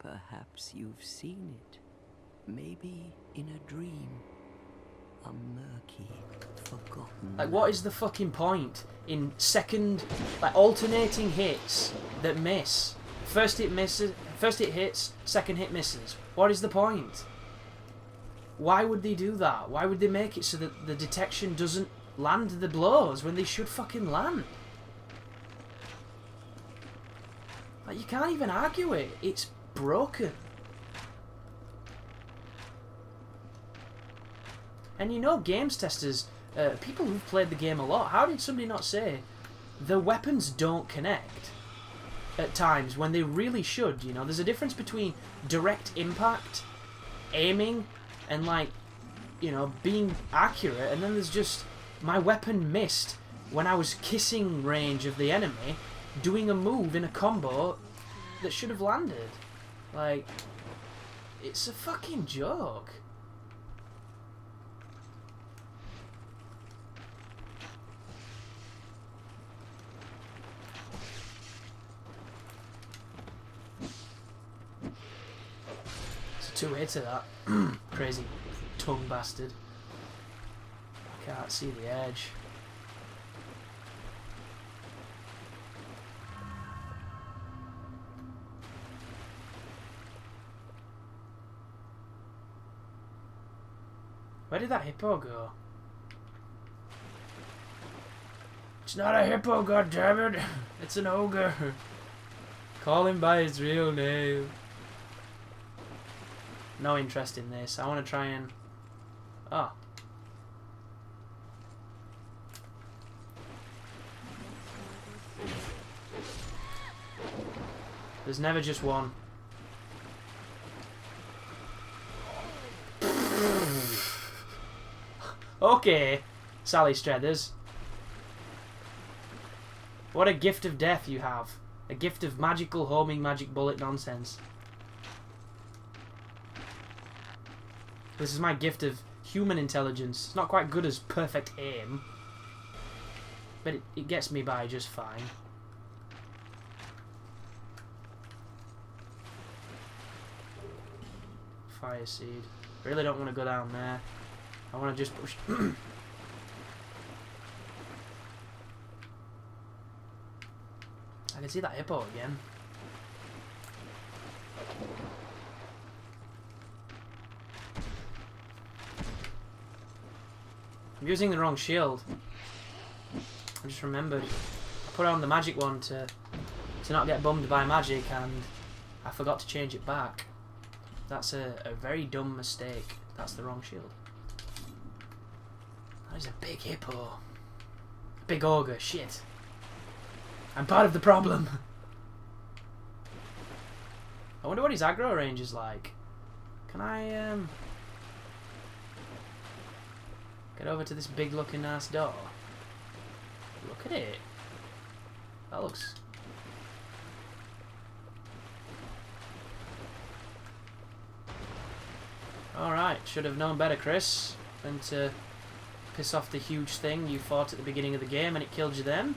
Perhaps you've seen it. Maybe in a dream. A murky, forgotten... Like, what is the fucking point in second, like, alternating hits that miss? First hit misses, first hit hits, second hit misses. What is the point? Why would they do that? Why would they make it so that the detection doesn't land the blows when they should fucking land? Like, you can't even argue it. It's broken. And you know, games testers, people who've played the game a lot, how did somebody not say the weapons don't connect at times when they really should? You know, there's a difference between direct impact, aiming, and, like, you know, being accurate, and then there's just my weapon missed when I was kissing range of the enemy, doing a move in a combo that should have landed. Like, it's a fucking joke. Two-hitter that. Crazy tongue bastard. I can't see the edge. Where did that hippo go? It's not a hippo, goddammit! It's an ogre. Call him by his real name. No interest in this. I want to try and... Oh. There's never just one. Okay, Sally Struthers. What a gift of death you have. A gift of magical homing magic bullet nonsense. This is my gift of human intelligence. It's not quite good as perfect aim, but it gets me by just fine. Fire seed. Really don't want to go down there. I want to just push. I can see that hippo again. I'm using the wrong shield. I just remembered. I put on the magic one to not get bummed by magic, and I forgot to change it back. That's a very dumb mistake. That's the wrong shield. That is a big hippo. A big ogre. Shit. I'm part of the problem. I wonder what his aggro range is like. Can I get over to this big looking ass door? Look at it. That looks... Alright, should have known better, Chris, than to piss off the huge thing you fought at the beginning of the game and it killed you then.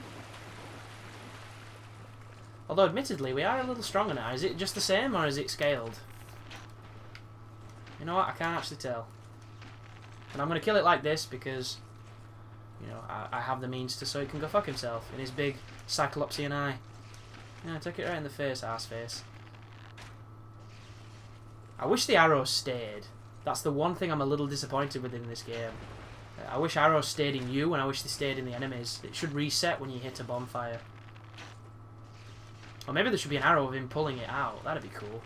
Although, admittedly, we are a little stronger now. Is it just the same, or is it scaled? You know what? I can't actually tell. And I'm going to kill it like this because, you know, I have the means to, so he can go fuck himself in his big Cyclopsian eye. Yeah, take it right in the face, arse face. I wish the arrows stayed. That's the one thing I'm a little disappointed with in this game. I wish arrows stayed in you, and I wish they stayed in the enemies. It should reset when you hit a bonfire. Or maybe there should be an arrow of him pulling it out. That'd be cool.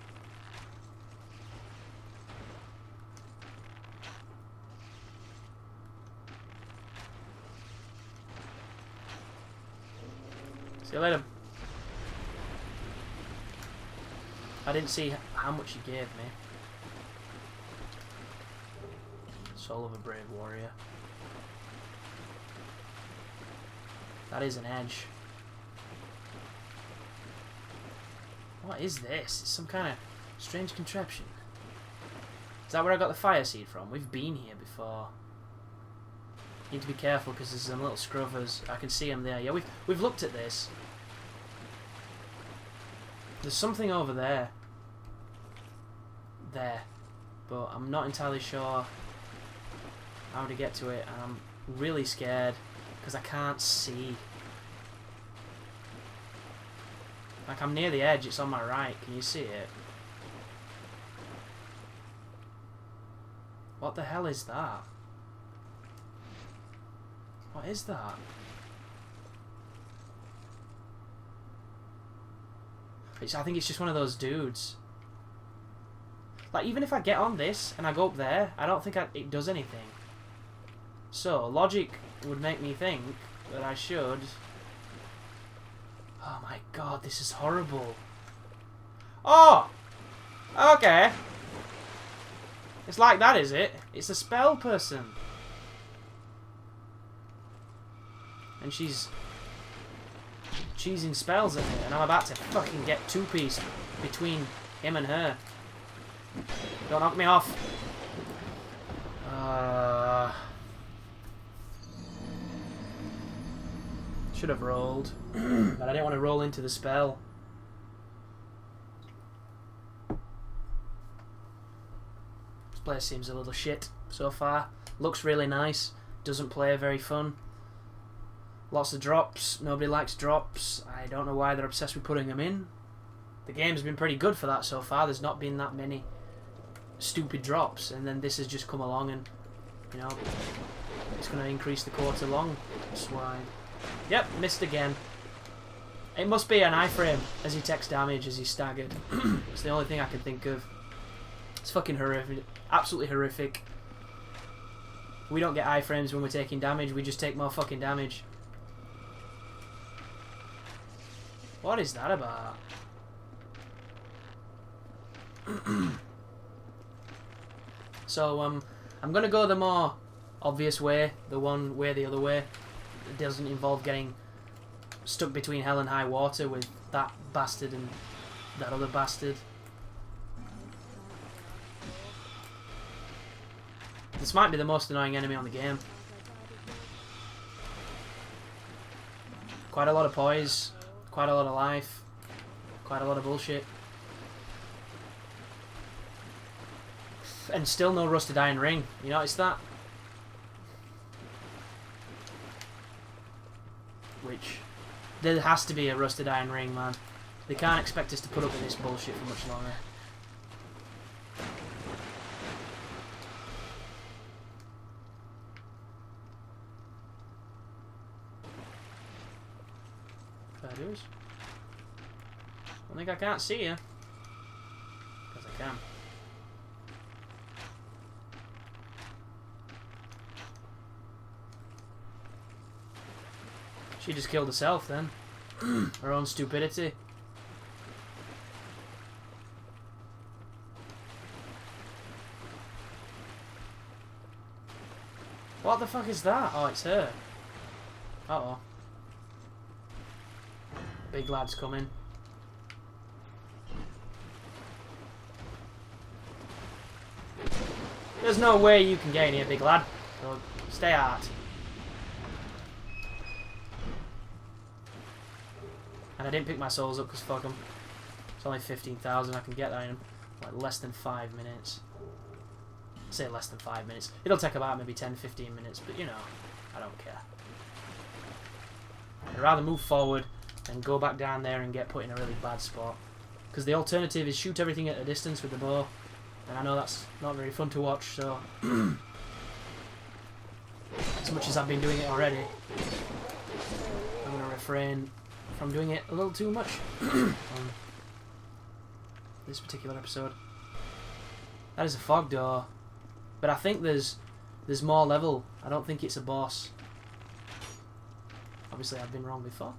See you later. I didn't see how much he gave me. Soul of a brave warrior. That is an edge. What is this? It's some kind of strange contraption. Is that where I got the fire seed from? We've been here before. Need to be careful because there's some little scruffers. I can see them there. Yeah, we've looked at this. There's something over there. there. But I'm not entirely sure how to get to it, and I'm really scared because I can't see. Like, I'm near the edge, it's on my right. Can you see it? What the hell is that? What is that? I think it's just one of those dudes. Like, even if I get on this and I go up there, I don't think it does anything. So, logic would make me think that I should... Oh my god, this is horrible. Oh! Okay. It's like that, is it? It's a spell person. And she's cheesing spells at me, and I'm about to fucking get two-pieced between him and her. Don't knock me off. Should have rolled, but I didn't want to roll into the spell. This place seems a little shit so far. Looks really nice. Doesn't play very fun. Lots of drops. Nobody likes drops. I don't know why they're obsessed with putting them in. The game's been pretty good for that so far. There's not been that many stupid drops, and then this has just come along and, you know, it's going to increase the quarter long. That's why. Yep, missed again. It must be an iframe as he takes damage as he's staggered. It's the only thing I can think of. It's fucking horrific. Absolutely horrific. We don't get iframes when we're taking damage, we just take more fucking damage. What is that about? So, I'm gonna go the more obvious way, the one way the other way. It doesn't involve getting stuck between hell and high water with that bastard and that other bastard. This might be the most annoying enemy on the game. Quite a lot of poise, quite a lot of life, quite a lot of bullshit. And still no rusted iron ring. You notice that? Which, there has to be a rusted iron ring, man. They can't expect us to put up with this bullshit for much longer. Fair dues. I think I can't see you. Because I can. She just killed herself then. Her own stupidity. What the fuck is that? Oh, it's her. Uh-oh. Big lad's coming. There's no way you can get in here, big lad. So stay out. And I didn't pick my souls up because fuck them. It's only 15,000. I can get that in like less than 5 minutes. I'll say less than 5 minutes. It'll take about maybe 10-15 minutes, but you know, I don't care. I'd rather move forward than go back down there and get put in a really bad spot. Because the alternative is shoot everything at a distance with the bow. And I know that's not very fun to watch, so... as much as I've been doing it already, I'm going to refrain from doing it a little too much on this particular episode. That is a fog door, but I think there's more level. I don't think it's a boss. Obviously I've been wrong before.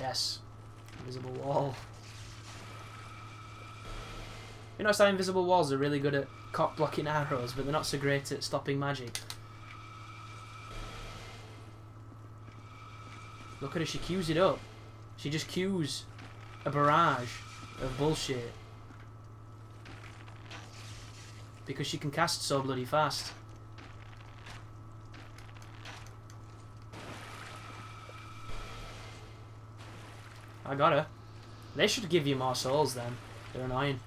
Yes, invisible wall. You notice how invisible walls are really good at cock blocking arrows, but they're not so great at stopping magic. Look at her, she queues it up. She just queues a barrage of bullshit. Because she can cast so bloody fast. I got her. They should give you more souls then. They're annoying.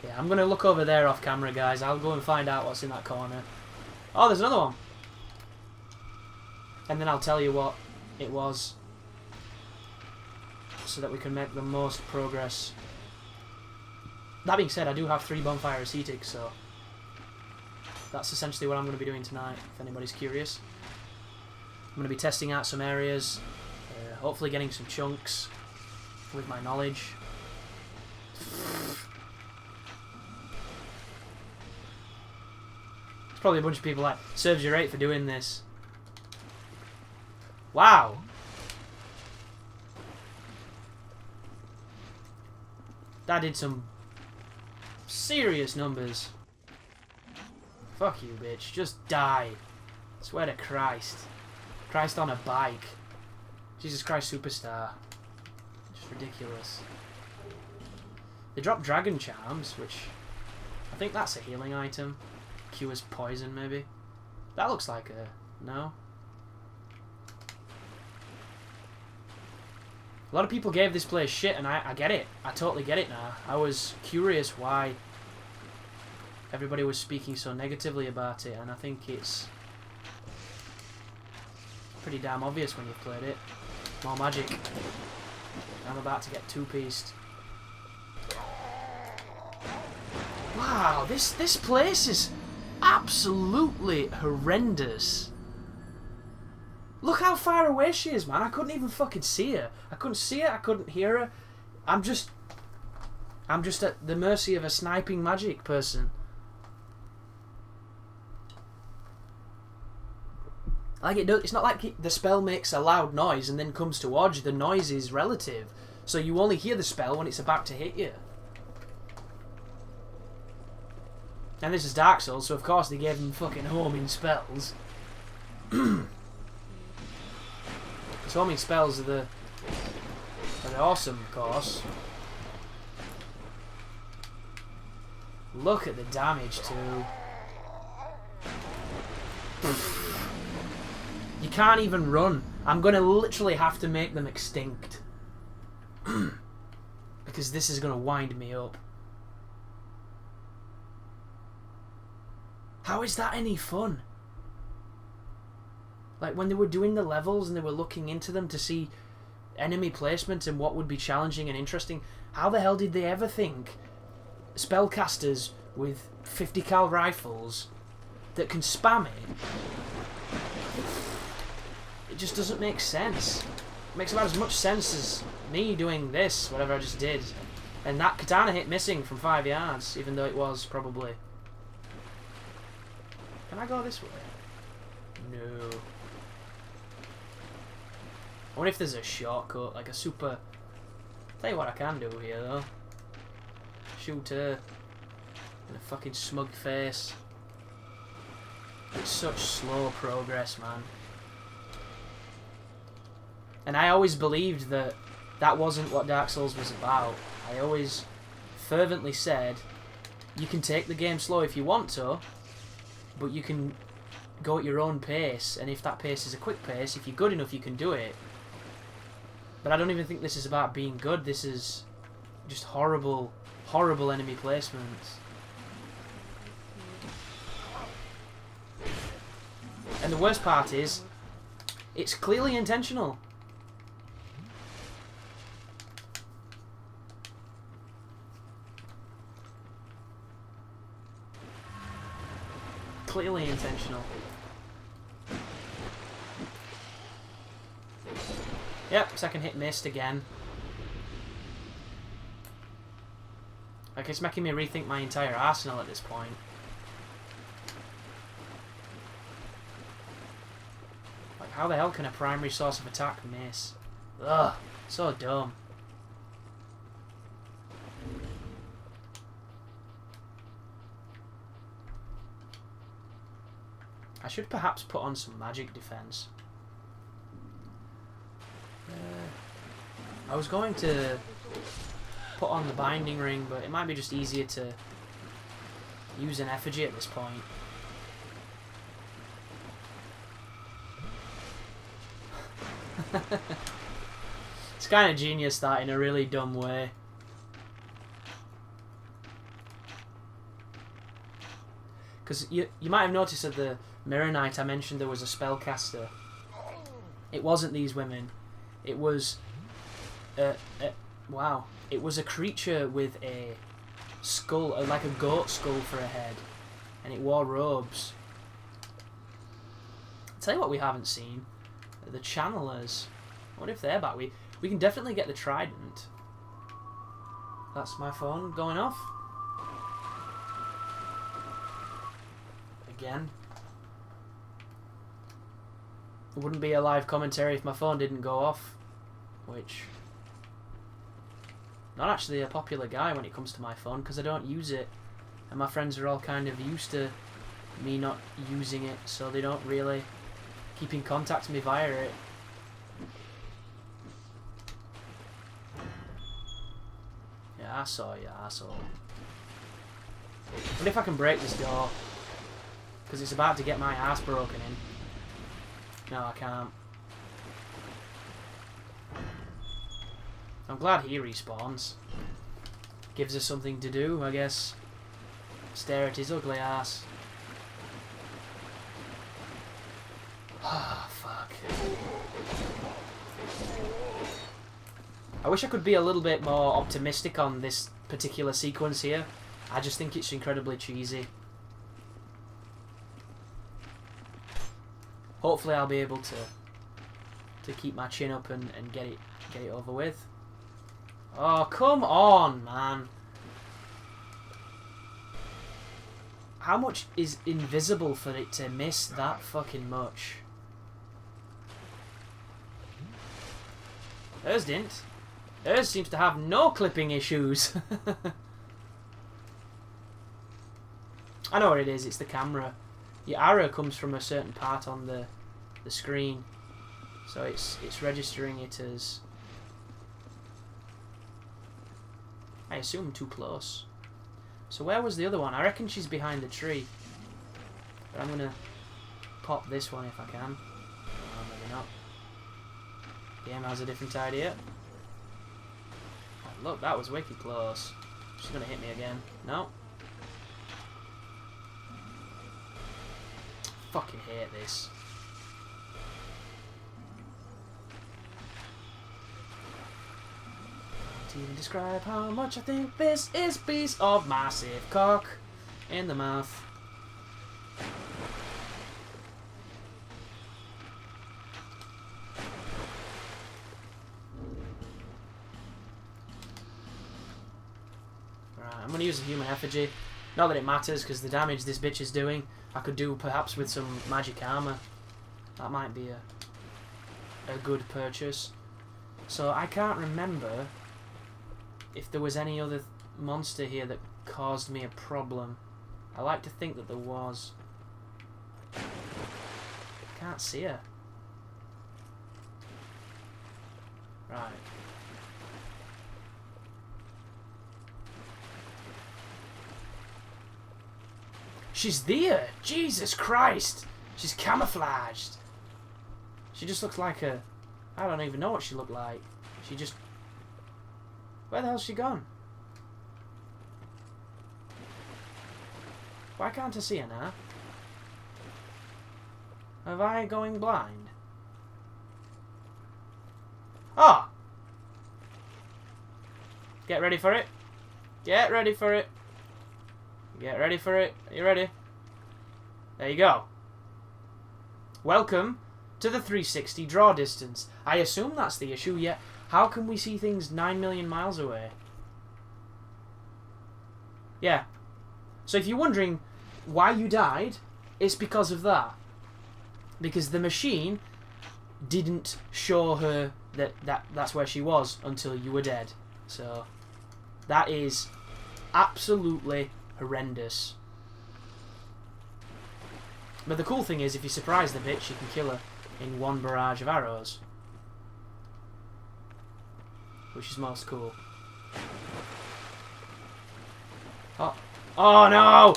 Yeah, I'm going to look over there off camera, guys. I'll go and find out what's in that corner. Oh, there's another one. And then I'll tell you what it was, so that we can make the most progress. That being said, I do have 3 bonfire ascetics, so that's essentially what I'm going to be doing tonight, if anybody's curious. I'm going to be testing out some areas, hopefully getting some chunks with my knowledge. There's probably a bunch of people like, serves you right for doing this. Wow! That did some serious numbers. Fuck you, bitch. Just die. Swear to Christ. Christ on a bike. Jesus Christ Superstar. Just ridiculous. They dropped Dragon Charms, which I think that's a healing item. Cures poison, maybe. That looks like a... no? A lot of people gave this place shit, and I get it. I totally get it now. I was curious why everybody was speaking so negatively about it, and I think it's pretty damn obvious when you've played it. More magic. I'm about to get two-pieced. Wow, this place is absolutely horrendous. Look how far away she is, man. I couldn't even fucking see her. I couldn't see her, I couldn't hear her. I'm just at the mercy of a sniping magic person. Like it's not like the spell makes a loud noise and then comes towards you. The noise is relative. So you only hear the spell when it's about to hit you. And this is Dark Souls, so of course they gave him fucking homing spells. Homing spells are awesome, of course. Look at the damage too. You can't even run. I'm gonna literally have to make them extinct. Because this is gonna wind me up. How is that any fun? Like when they were doing the levels and they were looking into them to see enemy placement and what would be challenging and interesting, how the hell did they ever think spellcasters with 50 cal rifles that can spam it? It just doesn't make sense. It makes about as much sense as me doing this, whatever I just did. And that katana hit missing from 5 yards, even though it was probably... Can I go this way? No. I wonder if there's a shortcut, like a super... Tell you what I can do here, though. Shoot her in a fucking smug face. It's such slow progress, man. And I always believed that that wasn't what Dark Souls was about. I always fervently said, you can take the game slow if you want to, but you can go at your own pace, and if that pace is a quick pace, if you're good enough, you can do it. But I don't even think this is about being good. This is just horrible, horrible enemy placements. And the worst part is, it's clearly intentional. Clearly intentional. Yep, second hit missed again. Like, it's making me rethink my entire arsenal at this point. Like, how the hell can a primary source of attack miss? Ugh, so dumb. I should perhaps put on some magic defense. I was going to put on the binding ring, but it might be just easier to use an effigy at this point. It's kind of genius that in a really dumb way. Because you might have noticed at the Mirror Night I mentioned there was a spellcaster. It wasn't these women. It was... wow. It was a creature with a skull, like a goat skull for a head. And it wore robes. I'll tell you what we haven't seen. The Channelers. I wonder if they're back. We can definitely get the Trident. That's my phone going off. Again. It wouldn't be a live commentary if my phone didn't go off. Which... not actually a popular guy when it comes to my phone, because I don't use it. And my friends are all kind of used to me not using it, so they don't really keep in contact with me via it. Yeah, I saw you, asshole. What if I can break this door? Because it's about to get my ass broken in. No, I can't. I'm glad he respawns. Gives us something to do, I guess. Stare at his ugly ass. Ah, fuck. I wish I could be a little bit more optimistic on this particular sequence here. I just think it's incredibly cheesy. Hopefully I'll be able to keep my chin up and get it over with. Oh, come on, man. How much is invisible for it to miss that fucking much? Hers didn't. Hers seems to have no clipping issues. I know what it is, it's the camera. Your arrow comes from a certain part on the screen. So it's registering it as... I assume too close. So where was the other one? I reckon she's behind the tree. But I'm going to pop this one if I can. Oh, maybe not. Game has a different idea. Oh, look, that was wicked close. She's going to hit me again. No. Fucking hate this. To even describe how much I think this is a piece of massive cock in the mouth. Right, I'm going to use a human effigy. Not that it matters, because the damage this bitch is doing, I could do perhaps with some magic armor. That might be a good purchase. So I can't remember if there was any other monster here that caused me a problem. I like to think that there was. I can't see her. Right. She's there! Jesus Christ! She's camouflaged! She just looks like a... I don't even know what she looked like. She just... Where the hell's she gone? Why can't I see her now? Am I going blind? Ah! Oh! Get ready for it. Get ready for it. Get ready for it. Are you ready? There you go. Welcome to the 360 draw distance. I assume that's the issue, yet how can we see things 9 million miles away? Yeah. So if you're wondering why you died, it's because of that. Because the machine didn't show her that's where she was until you were dead. So that is absolutely horrendous. But the cool thing is, if you surprise the bitch, you can kill her in one barrage of arrows. Which is most cool. Oh. Oh no!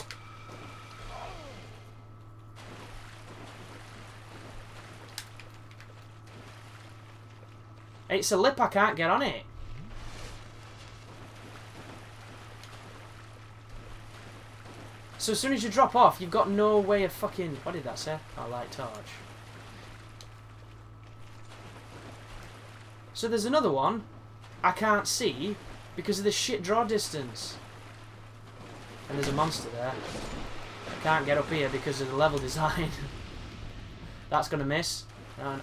It's a lip, I can't get on it. So as soon as you drop off, you've got no way of fucking... What did that say? Oh, light torch. So there's another one I can't see because of the shit draw distance. And there's a monster there. I can't get up here because of the level design. That's gonna miss. No.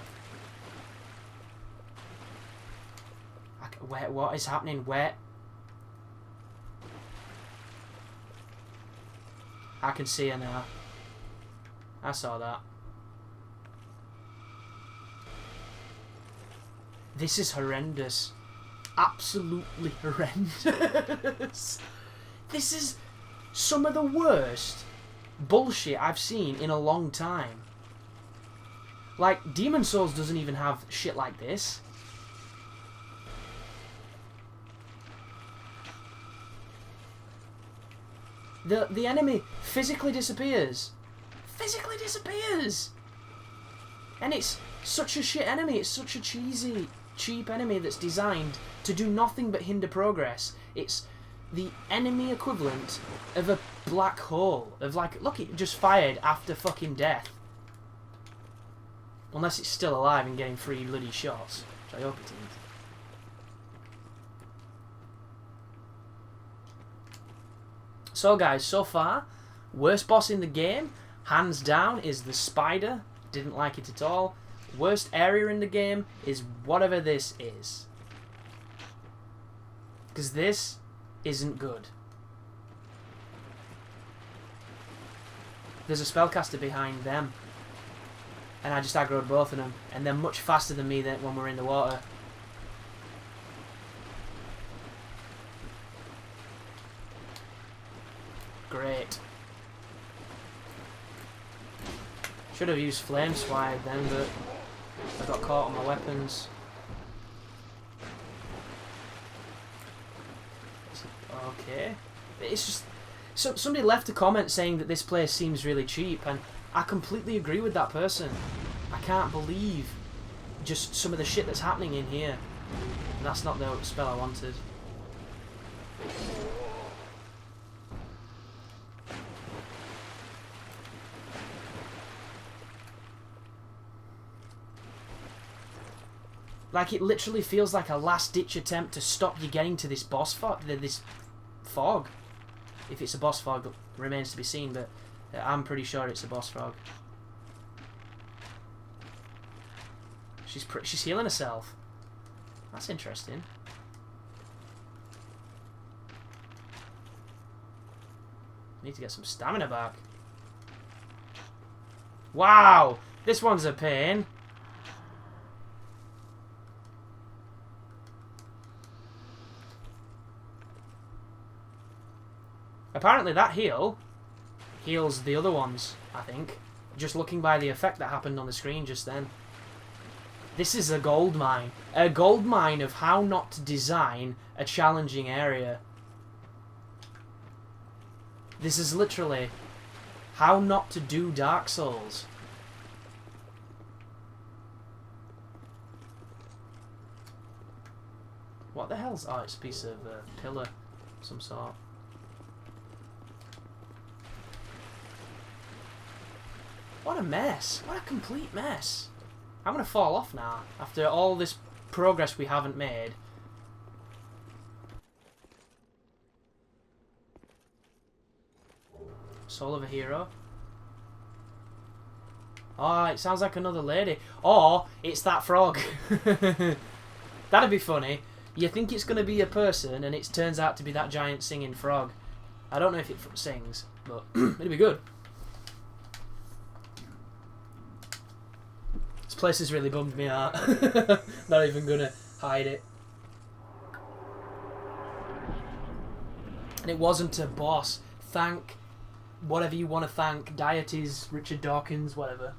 Where? What is happening? Where? I can see her now. I saw that. This is horrendous. Absolutely horrendous. This is some of the worst bullshit I've seen in a long time. Like, Demon Souls doesn't even have shit like this. The enemy physically disappears. Physically disappears! And it's such a shit enemy. It's such a cheesy, cheap enemy that's designed to do nothing but hinder progress. It's the enemy equivalent of a black hole. Of like, look, it just fired after fucking death. Unless it's still alive and getting free bloody shots. Which I hope it isn't. So guys, so far, worst boss in the game, hands down, is the spider. Didn't like it at all. Worst area in the game is whatever this is. Because this isn't good. There's a spellcaster behind them. And I just aggroed both of them. And they're much faster than me when we're in the water. Great. Should have used Flame Swipe then, but I got caught on my weapons. Okay. It's just... So, somebody left a comment saying that this place seems really cheap, and I completely agree with that person. I can't believe just some of the shit that's happening in here. And that's not the spell I wanted. Like, it literally feels like a last-ditch attempt to stop you getting to this boss fog. This fog. If it's a boss fog, it remains to be seen, but I'm pretty sure it's a boss fog. She's healing herself. That's interesting. Need to get some stamina back. Wow! This one's a pain. Apparently that heal heals the other ones, I think. Just looking by the effect that happened on the screen just then. This is a gold mine. A gold mine of how not to design a challenging area. This is literally how not to do Dark Souls. What the hell's... Oh, it's a piece of pillar of some sort. What a mess. What a complete mess. I'm going to fall off now. After all this progress we haven't made. Soul of a hero. Oh, it sounds like another lady. Or, it's that frog. That'd be funny. You think it's going to be a person, and it turns out to be that giant singing frog. I don't know if it sings, but it'd be good. This place has really bummed me out. Not even gonna hide it. And it wasn't a boss. Thank whatever you want to thank. Deities, Richard Dawkins, whatever.